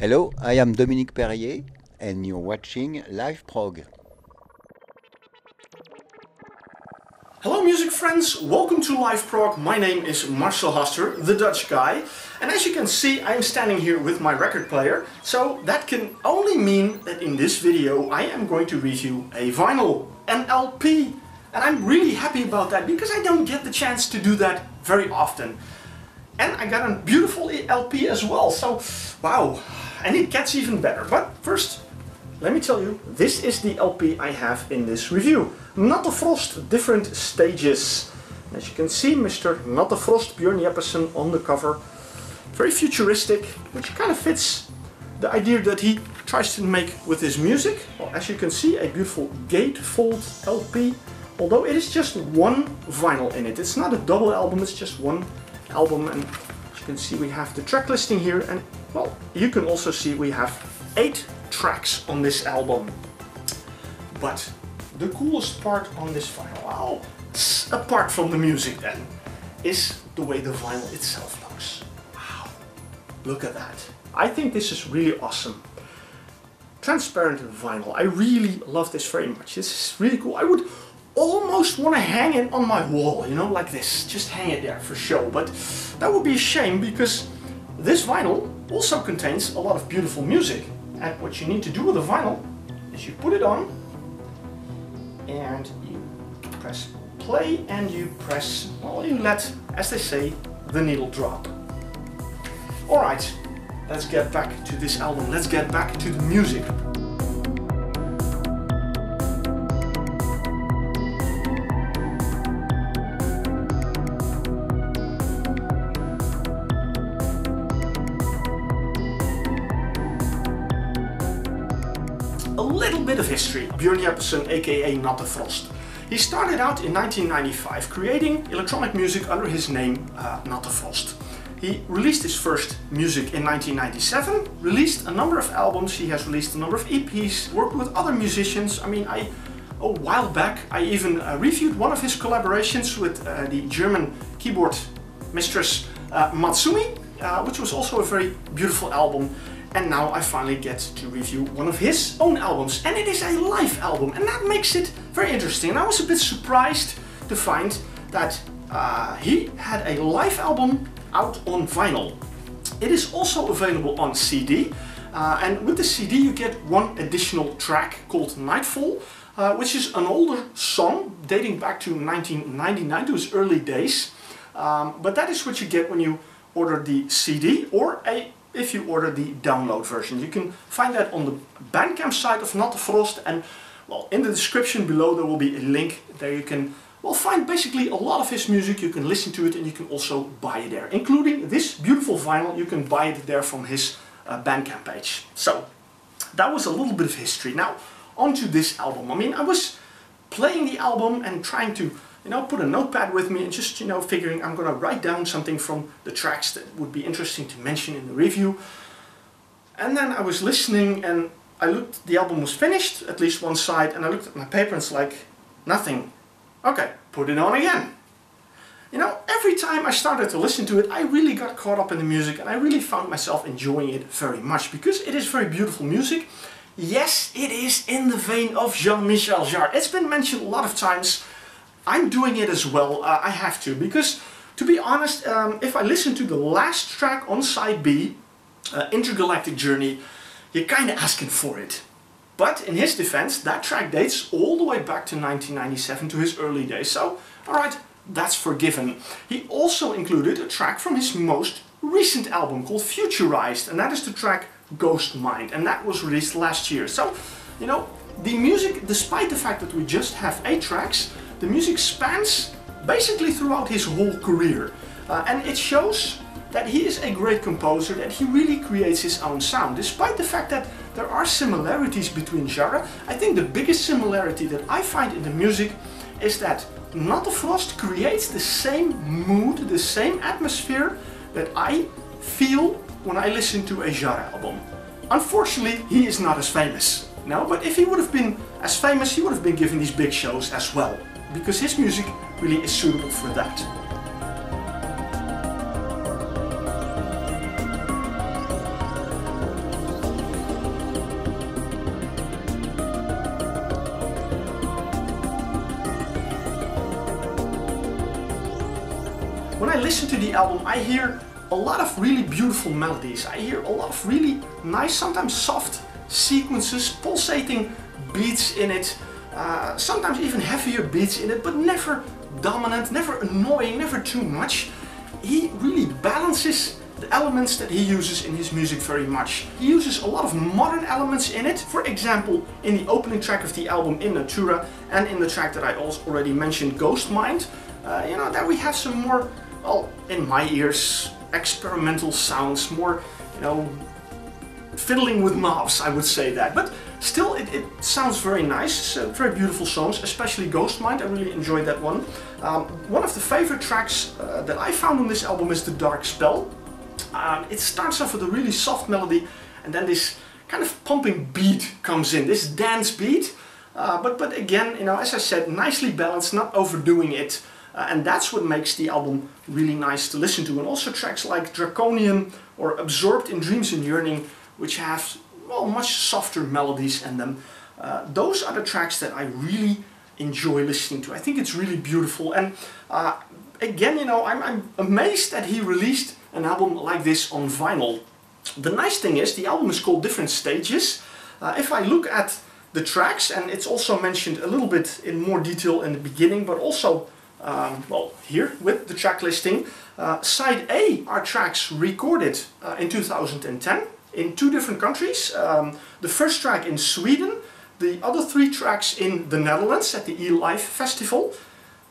Hello, I am Dominique Perrier and you're watching Live Prog. Hello music friends, welcome to Live Prog. My name is Marcel Haster, the Dutch guy. And as you can see, I am standing here with my record player. So that can only mean that in this video I am going to review a vinyl, an LP. And I'm really happy about that because I don't get the chance to do that very often. And I got a beautiful LP as well, so wow, and it gets even better. But first, let me tell you, this is the LP I have in this review. Nattefrost, Different Stages. As you can see, Mr. Nattefrost, Björn Jeppesen on the cover. Very futuristic, which kind of fits the idea that he tries to make with his music. Well, as you can see, a beautiful gatefold LP, although it is just one vinyl in it. It's not a double album, it's just one album, and as you can see we have the track listing here, and well, you can also see we have 8 tracks on this album. But the coolest part on this vinyl, well, apart from the music then, is the way the vinyl itself looks. Wow, look at that. I think this is really awesome. Transparent vinyl, I really love this very much. This is really cool. I would almost want to hang it on my wall, you know, like this, just hang it there for show, but that would be a shame because this vinyl also contains a lot of beautiful music. And what you need to do with the vinyl is you put it on and you press play and you press, well, you let, as they say, the needle drop. Alright, let's get back to this album, let's get back to the music. A little bit of history. Björn Jeppesen, aka Nattefrost. He started out in 1995 creating electronic music under his name Nattefrost. He released his first music in 1997, released a number of albums, he has released a number of EPs, worked with other musicians. I mean, a while back I even reviewed one of his collaborations with the German keyboard mistress Matsumi, which was also a very beautiful album. And now I finally get to review one of his own albums, and it is a live album, and that makes it very interesting. And I was a bit surprised to find that he had a live album out on vinyl. It is also available on CD, and with the CD you get one additional track called Nightfall, which is an older song dating back to 1999, to his early days. But that is what you get when you order the CD, or if you order the download version. You can find that on the Bandcamp site of Nattefrost, and well, in the description below there will be a link. There you can find basically a lot of his music. You can listen to it and you can also buy it there, including this beautiful vinyl. You can buy it there from his Bandcamp page. So that was a little bit of history. Now onto this album. I mean, I was playing the album and trying to put a notepad with me and just, figuring I'm gonna write down something from the tracks that would be interesting to mention in the review. And then I was listening and I looked, the album was finished, at least one side, and I looked at my paper and it's like, nothing. Okay, put it on again. Every time I started to listen to it, I really got caught up in the music and I really found myself enjoying it very much because it is very beautiful music. Yes, it is in the vein of Jean-Michel Jarre. It's been mentioned a lot of times. I'm doing it as well, I have to, because to be honest, if I listen to the last track on side B, Intergalactic Journey, you're kind of asking for it. But in his defense, that track dates all the way back to 1997, to his early days, so alright, that's forgiven. He also included a track from his most recent album called Futurized, and that is the track Ghost Mind, and that was released last year. So, the music, despite the fact that we just have 8 tracks, the music spans basically throughout his whole career. And it shows that he is a great composer, that he really creates his own sound. Despite the fact that there are similarities between Jarre, I think the biggest similarity that I find in the music is that Nattefrost creates the same mood, the same atmosphere that I feel when I listen to a Jarre album. Unfortunately, he is not as famous. No, but if he would have been as famous, he would have been given these big shows as well, because his music really is suitable for that. listen to the album, I hear a lot of really beautiful melodies. I hear a lot of really nice, sometimes soft sequences, pulsating beats in it, sometimes even heavier beats in it, but never dominant, never annoying, never too much. He really balances the elements that he uses in his music very much. He uses a lot of modern elements in it. For example, in the opening track of the album in Natura, and in the track that I also already mentioned, Ghost Mind, you know, there we have some more, well, in my ears, experimental sounds, more, you know, fiddling with knobs, I would say that. But still, it sounds very nice, very beautiful songs, especially Ghost Mind. I really enjoyed that one. One of the favorite tracks that I found on this album is The Dark Spell. It starts off with a really soft melody, and then this kind of pumping beat comes in, this dance beat. But again, you know, as I said, nicely balanced, not overdoing it. And that's what makes the album really nice to listen to. And also tracks like Draconian or Absorbed in Dreams and Yearning, which have, well, much softer melodies in them. Those are the tracks that I really enjoy listening to. I think it's really beautiful. And again, you know, I'm amazed that he released an album like this on vinyl. The nice thing is, the album is called Different Stages. If I look at the tracks, and it's also mentioned a little bit in more detail in the beginning, but also well, here with the track listing. Side A are tracks recorded in 2010 in 2 different countries. The first track in Sweden, the other 3 tracks in the Netherlands at the E-Live Festival,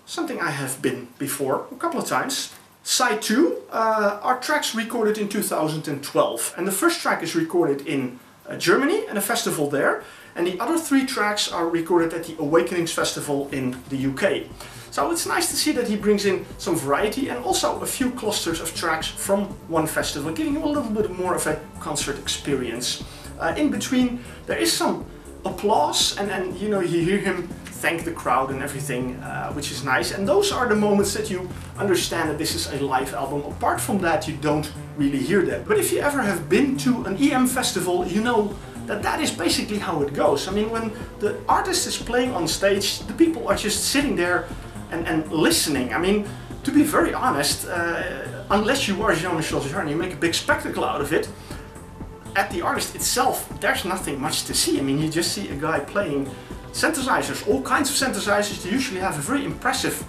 something I have been before a couple of times. Side 2 are tracks recorded in 2012, and the first track is recorded in Germany and a festival there, and the other 3 tracks are recorded at the Awakenings Festival in the UK. So it's nice to see that he brings in some variety and also a few clusters of tracks from one festival, giving you a little bit more of a concert experience. In between there is some applause, and you know, you hear him thank the crowd and everything, which is nice. And those are the moments that you understand that this is a live album. Apart from that, you don't really hear that. But if you ever have been to an EM festival, you know that that is basically how it goes. I mean, when the artist is playing on stage, the people are just sitting there and listening. I mean, to be very honest, unless you are Jean-Michel Jarre and you make a big spectacle out of it, at the artist itself, there's nothing much to see. I mean, you just see a guy playing synthesizers, all kinds of synthesizers. They usually have a very impressive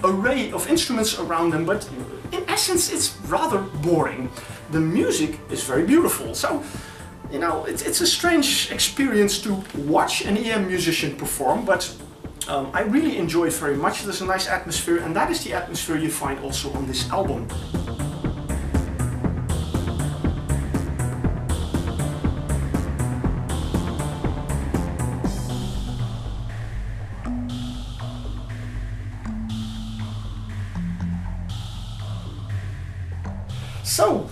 array of instruments around them, but in essence, it's rather boring. The music is very beautiful. So, you know, it's a strange experience to watch an EM musician perform, but I really enjoy it very much. There's a nice atmosphere, and that is the atmosphere you find also on this album. So,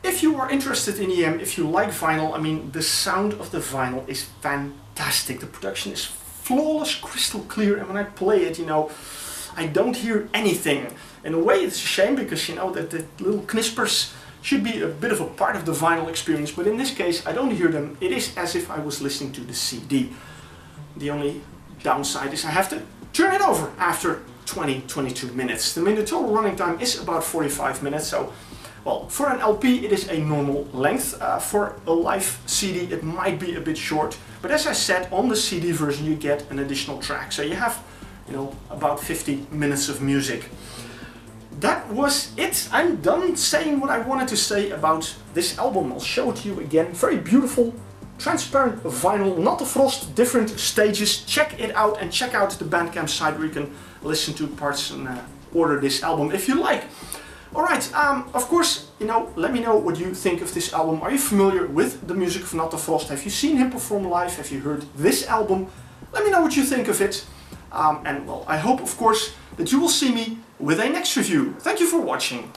if you are interested in EM, if you like vinyl, I mean, the sound of the vinyl is fantastic. The production is flawless, crystal clear, and when I play it, you know, I don't hear anything. In a way, it's a shame, because, you know, that the little knispers should be a bit of a part of the vinyl experience, but in this case, I don't hear them. It is as if I was listening to the CD. The only downside is I have to turn it over after 20-22 minutes. I mean, the total running time is about 45 minutes, so, well, for an LP it is a normal length. For a live CD it might be a bit short, but as I said, on the CD version you get an additional track, so you have, you know, about 50 minutes of music. That was it. I'm done saying what I wanted to say about this album. I'll show it to you again. Very beautiful, transparent vinyl, Nattefrost, Different Stages. Check it out, and check out the Bandcamp site where you can listen to parts and order this album if you like. Alright, of course, you know, let me know what you think of this album. Are you familiar with the music of Nattefrost? Have you seen him perform live? Have you heard this album? Let me know what you think of it. And well, I hope, of course, that you will see me with a next review. Thank you for watching.